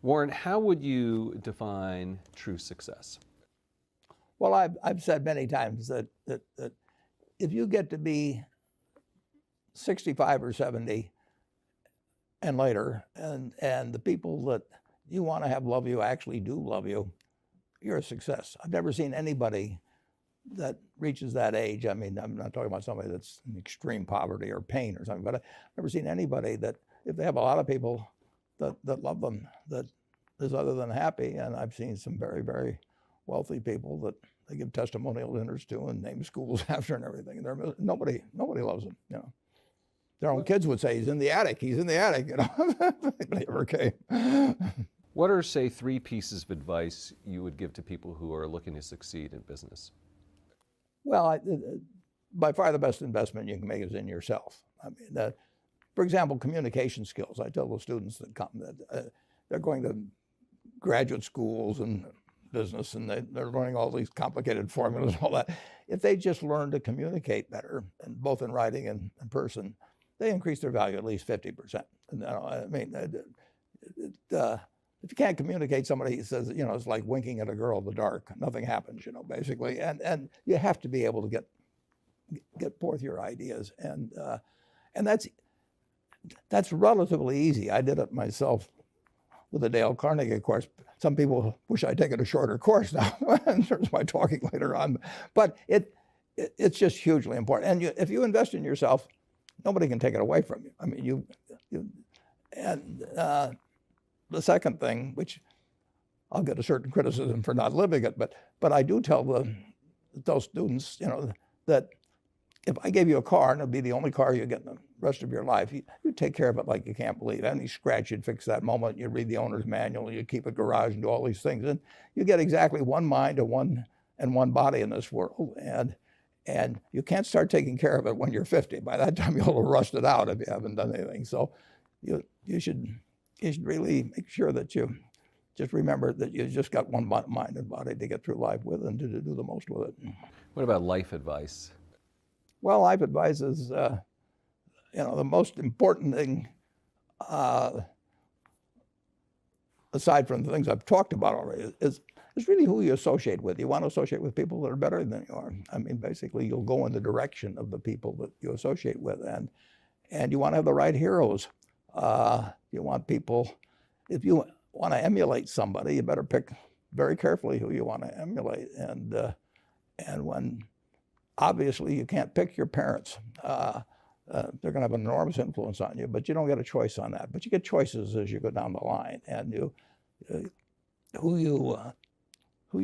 Warren, how would you define true success? Well, I've said many times that if you get to be 65 or 70 and later, and the people that you want to have love you actually do love you, you're a success. I've never seen anybody that reaches that age. I mean, I'm not talking about somebody that's in extreme poverty or pain or something, but I've never seen anybody that, if they have a lot of people that love them, that is other than happy. And I've seen some very, very wealthy people that they give testimonial dinners to and name schools after and everything. And nobody loves them, you know. Their own kids would say, he's in the attic, you know. Nobody ever came. What are, say, 3 pieces of advice you would give to people who are looking to succeed in business? Well, by far the best investment you can make is in yourself. I mean, for example, communication skills. I tell the students that come that they're going to graduate schools and business, and they're learning all these complicated formulas and all that. If they just learn to communicate better, and both in writing and in person, they increase their value at least 50%. And, I mean, if you can't communicate, somebody says, you know, it's like winking at a girl in the dark. Nothing happens, you know, basically. And you have to be able to get forth your ideas. And that's relatively easy. I did it myself with the Dale Carnegie course. Some people wish I'd taken a shorter course now in terms of my talking later on. But it's just hugely important. And if you invest in yourself, nobody can take it away from you. I mean, the second thing, which I'll get a certain criticism for not living it, but I do tell those students, you know, that if I gave you a car and it'd be the only car you get in the rest of your life, you take care of it like you can't believe. Any scratch, you'd fix that moment. You read the owner's manual, you keep a garage and do all these things. And you get exactly one mind and one body in this world. And you can't start taking care of it when you're 50. By that time, you'll have rusted out if you haven't done anything. So you should really make sure that you just remember that you just got one mind and body to get through life with and to do the most with it. What about life advice? Well, life advice is, you know, the most important thing, aside from the things I've talked about already, is really who you associate with. You want to associate with people that are better than you are. I mean, basically, you'll go in the direction of the people that you associate with, and you want to have the right heroes. You want people, if you want to emulate somebody, you better pick very carefully who you want to emulate. And when obviously you can't pick your parents. They're going to have an enormous influence on you, but you don't get a choice on that. But you get choices as you go down the line, and who you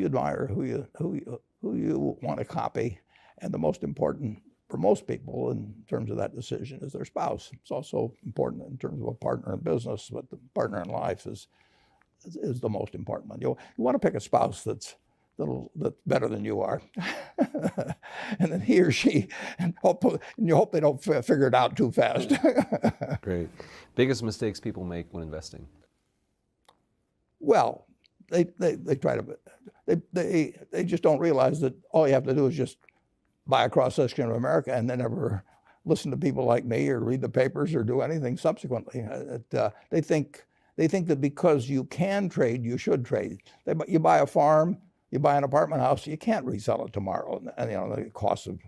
admire, who you want to copy, and the most important for most people in terms of that decision is their spouse. It's also important in terms of a partner in business, but the partner in life is the most important one. You want to pick a spouse that's better than you are, and then he or she, and you hope they don't figure it out too fast. Great. Biggest mistakes people make when investing? Well, they try to, they just don't realize that all you have to do is just buy a cross-section of America and then never listen to people like me or read the papers or do anything subsequently. They think that because you can trade, you should trade. You buy a farm, you buy an apartment house, you can't resell it tomorrow, and you know the cost of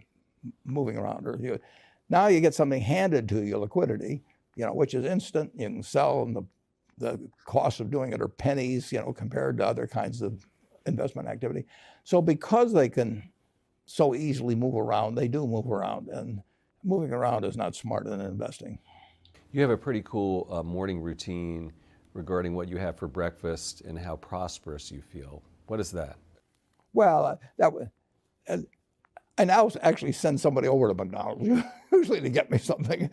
moving around. Now you get something handed to you, liquidity, you know, which is instant. You can sell, and the cost of doing it are pennies, you know, compared to other kinds of investment activity. So because they can so easily move around, they do move around, and moving around is not smarter than investing. You have a pretty cool morning routine regarding what you have for breakfast and how prosperous you feel. What is that? Well, I now actually send somebody over to McDonald's usually to get me something.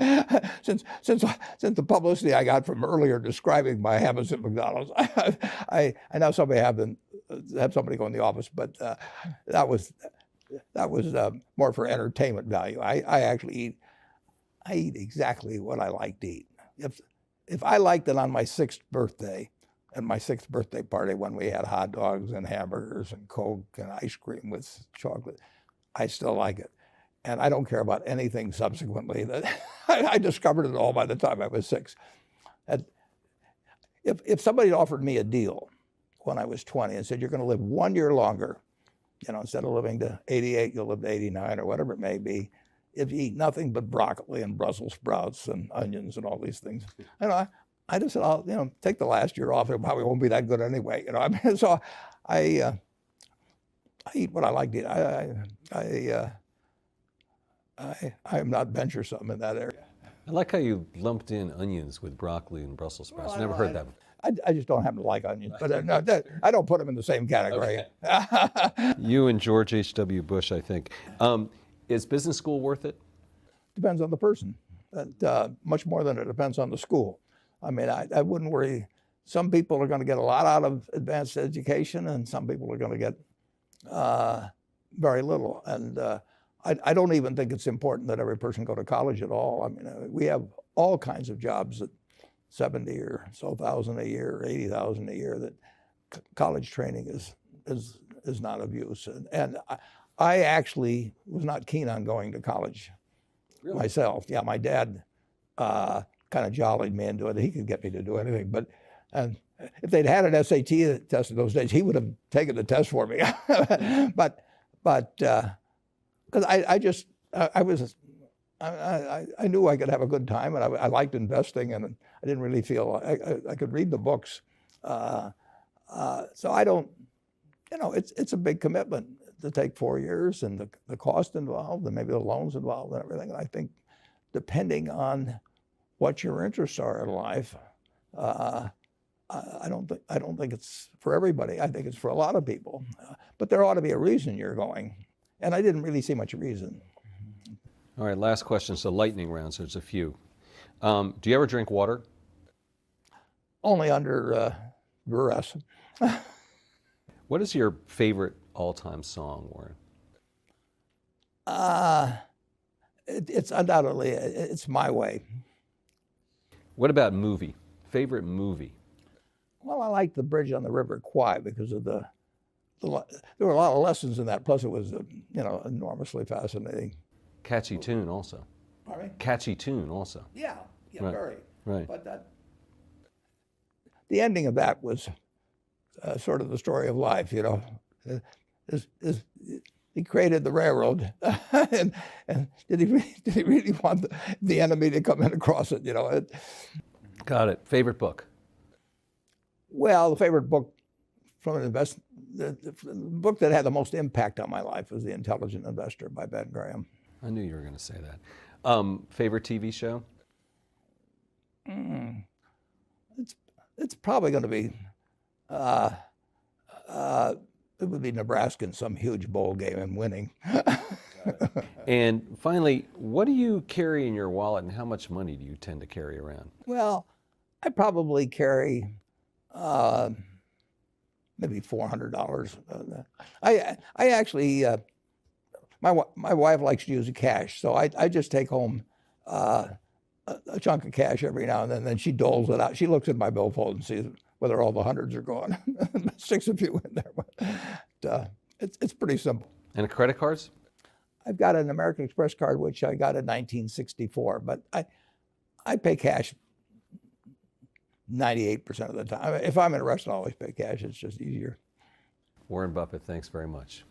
Since the publicity I got from earlier describing my habits at McDonald's, I now have somebody go in the office, but that was more for entertainment value. I eat exactly what I like to eat. If I liked it on my 6th birthday, at my 6th birthday party when we had hot dogs and hamburgers and Coke and ice cream with chocolate, I still like it. And I don't care about anything subsequently. I discovered it all by the time I was 6. if somebody offered me a deal when I was 20 and said, you're going to live 1 year longer, instead of living to 88, you'll live to 89 or whatever it may be, if you eat nothing but broccoli and Brussels sprouts and onions and all these things. I just said, I'll, take the last year off. It probably won't be that good anyway. So I eat what I like to eat. I'm not venturesome in that area. I like how you lumped in onions with broccoli and Brussels sprouts. Never heard that before. I just don't happen to like onions, but no, I don't put them in the same category. Okay. You and George H.W. Bush, I think. Is business school worth it? Depends on the person, much more than it depends on the school. I mean, I wouldn't worry. Some people are going to get a lot out of advanced education, and some people are going to get very little. And I don't even think it's important that every person go to college at all. I mean, we have all kinds of jobs at 70 or so thousand a year, or 80,000 a year, that college training is not of use. And I actually was not keen on going to college myself. Yeah, my dad kind of jollied me into it. He could get me to do anything. But if they'd had an SAT test in those days, he would have taken the test for me. But because I knew I could have a good time, and I liked investing, and I didn't really feel I could read the books. So I don't, it's a big commitment to take 4 years, and the cost involved, and maybe the loans involved, and everything. And I think, depending on what your interests are in life, I don't think it's for everybody. I think it's for a lot of people, but there ought to be a reason you're going, and I didn't really see much reason. All right, last question. So lightning round, so there's a few. Do you ever drink water? Only under duress. What is your favorite all-time song, Warren? It's undoubtedly, it's My Way. What about movie? Favorite movie? Well, I like The Bridge on the River Kwai because of there were a lot of lessons in that. Plus, it was enormously fascinating. Catchy tune also. Pardon me? Catchy tune also. Yeah, Right. Very. Right. But the ending of that was sort of the story of life. He created the railroad, and did he really want the enemy to come in across it? Got it. Favorite book? Well, the favorite book from an the book that had the most impact on my life was The Intelligent Investor by Ben Graham. I knew you were going to say that. Favorite TV show? It's probably going to be it would be Nebraska in some huge bowl game and winning. And finally, what do you carry in your wallet, and how much money do you tend to carry around? Well, I probably carry maybe $400. I actually my wife likes to use cash, so I just take home a chunk of cash every now and then she doles it out. She looks at my billfold and sees whether all the hundreds are gone. Sticks a few in there. But it's pretty simple. And credit cards? I've got an American Express card, which I got in 1964, but I pay cash 98% of the time. If I'm in a restaurant, I always pay cash. It's just easier. Warren Buffett, thanks very much.